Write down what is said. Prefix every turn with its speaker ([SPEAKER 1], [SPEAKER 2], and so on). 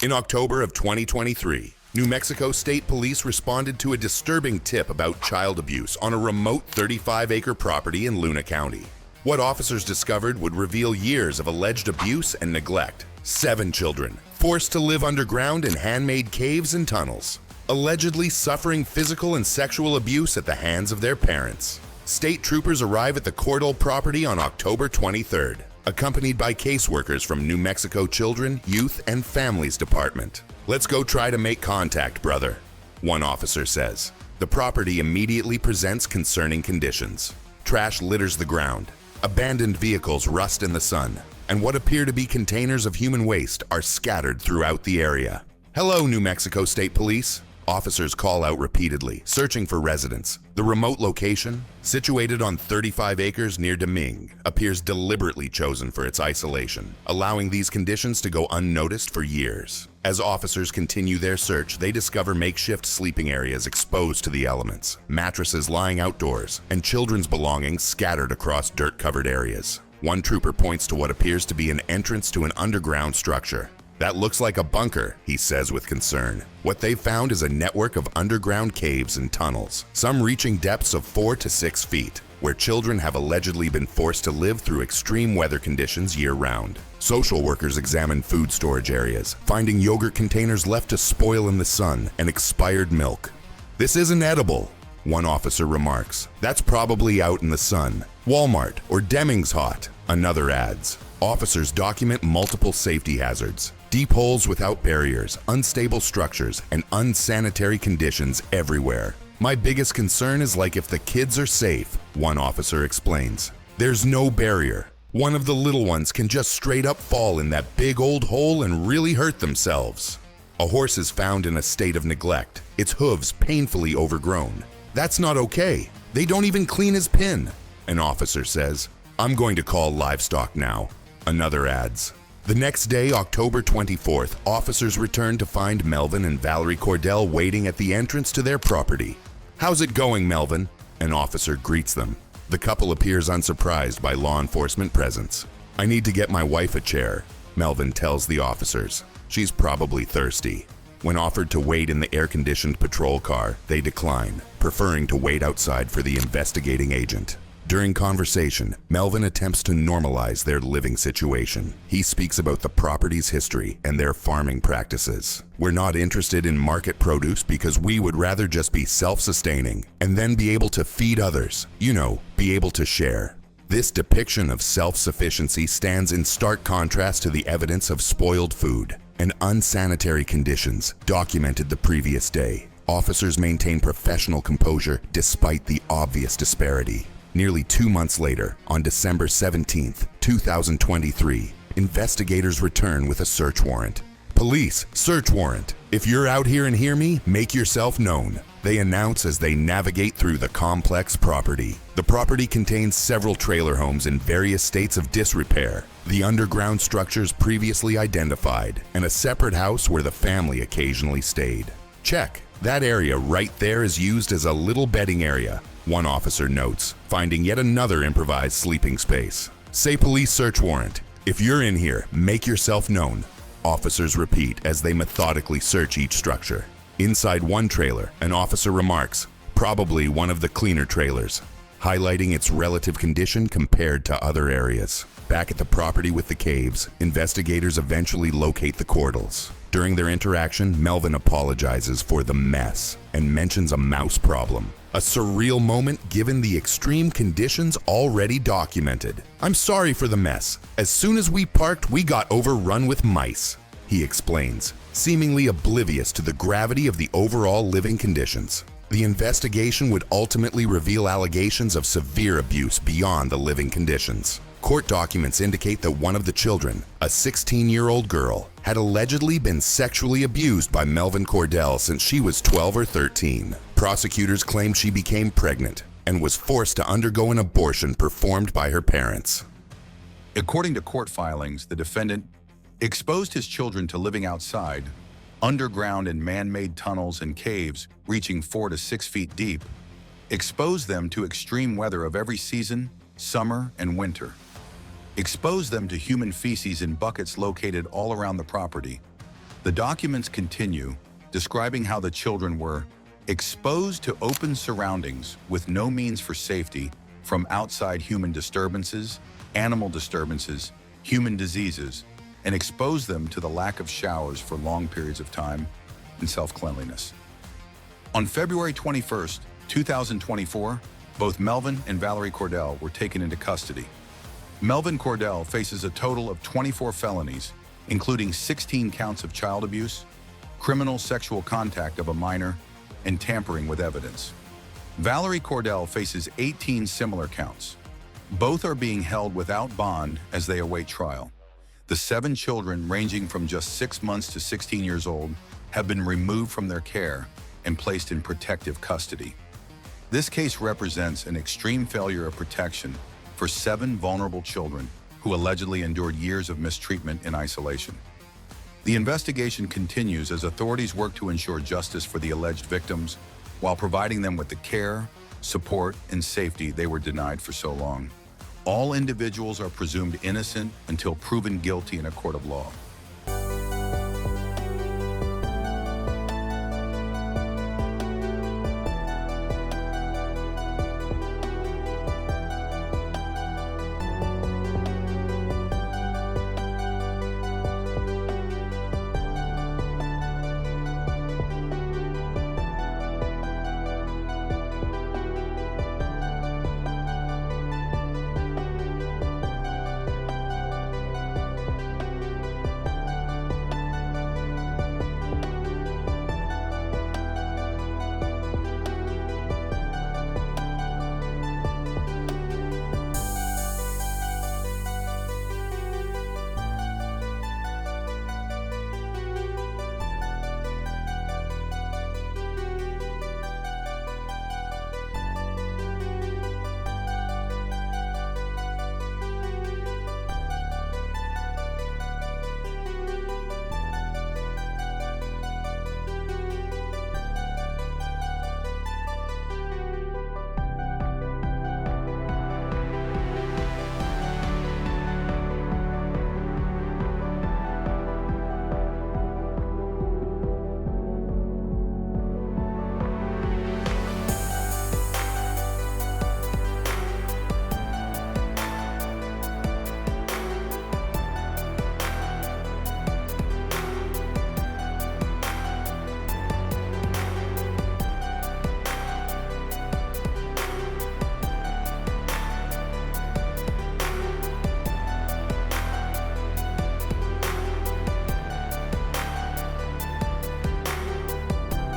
[SPEAKER 1] In October of 2023, New Mexico State Police responded to a disturbing tip about child abuse on a remote 35-acre property in Luna County. What officers discovered would reveal years of alleged abuse and neglect. 7 children, forced to live underground in handmade caves and tunnels, allegedly suffering physical and sexual abuse at the hands of their parents. State troopers arrive at the Cordell property on October 23rd, accompanied by caseworkers from New Mexico Children, Youth, and Families Department. "Let's go try to make contact, brother," one officer says. The property immediately presents concerning conditions. Trash litters the ground. Abandoned vehicles rust in the sun, and what appear to be containers of human waste are scattered throughout the area. "Hello, New Mexico State Police." Officers call out repeatedly, searching for residents. The remote location, situated on 35 acres near Deming, appears deliberately chosen for its isolation, allowing these conditions to go unnoticed for years. As officers continue their search, they discover makeshift sleeping areas exposed to the elements, mattresses lying outdoors, and children's belongings scattered across dirt-covered areas. One trooper points to what appears to be an entrance to an underground structure. "That looks like a bunker," he says with concern. What they found is a network of underground caves and tunnels, some reaching depths of 4 to 6 feet, where children have allegedly been forced to live through extreme weather conditions year-round. Social workers examine food storage areas, finding yogurt containers left to spoil in the sun and expired milk. "This isn't edible," one officer remarks. "That's probably out in the sun. Walmart or Deming's hot," another adds. Officers document multiple safety hazards. Deep holes without barriers, unstable structures, and unsanitary conditions everywhere. "My biggest concern is like if the kids are safe," one officer explains. "There's no barrier. One of the little ones can just straight up fall in that big old hole and really hurt themselves." A horse is found in a state of neglect, its hooves painfully overgrown. "That's not okay. They don't even clean his pin," an officer says. "I'm going to call livestock now," another adds. The next day, October 24th, officers return to find Melvin and Valerie Cordell waiting at the entrance to their property. "How's it going, Melvin?" an officer greets them. The couple appears unsurprised by law enforcement presence. "I need to get my wife a chair," Melvin tells the officers. "She's probably thirsty." When offered to wait in the air-conditioned patrol car, they decline, preferring to wait outside for the investigating agent. During conversation, Melvin attempts to normalize their living situation. He speaks about the property's history and their farming practices. "We're not interested in market produce because we would rather just be self-sustaining and then be able to feed others, be able to share." This depiction of self-sufficiency stands in stark contrast to the evidence of spoiled food and unsanitary conditions documented the previous day. Officers maintain professional composure despite the obvious disparity. Nearly 2 months later, on December 17th, 2023, investigators return with a search warrant. "Police, search warrant. If you're out here and hear me, make yourself known," they announce as they navigate through the complex property. The property contains several trailer homes in various states of disrepair, the underground structures previously identified, and a separate house where the family occasionally stayed. "Check. That area right there is used as a little bedding area," one officer notes, finding yet another improvised sleeping space. "Say police search warrant. If you're in here, make yourself known," officers repeat as they methodically search each structure. Inside one trailer, an officer remarks, "Probably one of the cleaner trailers," highlighting its relative condition compared to other areas. Back at the property with the caves, investigators eventually locate the Cordells. During their interaction, Melvin apologizes for the mess and mentions a mouse problem. A surreal moment given the extreme conditions already documented. "I'm sorry for the mess. As soon as we parked, we got overrun with mice," he explains, seemingly oblivious to the gravity of the overall living conditions. The investigation would ultimately reveal allegations of severe abuse beyond the living conditions. Court documents indicate that one of the children, a 16-year-old girl, had allegedly been sexually abused by Melvin Cordell since she was 12 or 13. Prosecutors claimed she became pregnant and was forced to undergo an abortion performed by her parents.
[SPEAKER 2] According to court filings, the defendant exposed his children to living outside, underground in man-made tunnels and caves reaching 4 to 6 feet deep, exposed them to extreme weather of every season, summer and winter, exposed them to human feces in buckets located all around the property, The documents continue, describing how the children were exposed to open surroundings with no means for safety from outside human disturbances, animal disturbances, human diseases, and expose them to the lack of showers for long periods of time and self-cleanliness. On February 21st, 2024, both Melvin and Valerie Cordell were taken into custody. Melvin Cordell faces a total of 24 felonies, including 16 counts of child abuse, criminal sexual contact of a minor, and tampering with evidence. Valerie Cordell faces 18 similar counts. Both are being held without bond as they await trial. The 7 children, ranging from just 6 months to 16 years old, have been removed from their care and placed in protective custody. This case represents an extreme failure of protection for 7 vulnerable children who allegedly endured years of mistreatment in isolation. The investigation continues as authorities work to ensure justice for the alleged victims while providing them with the care, support, and safety they were denied for so long. All individuals are presumed innocent until proven guilty in a court of law.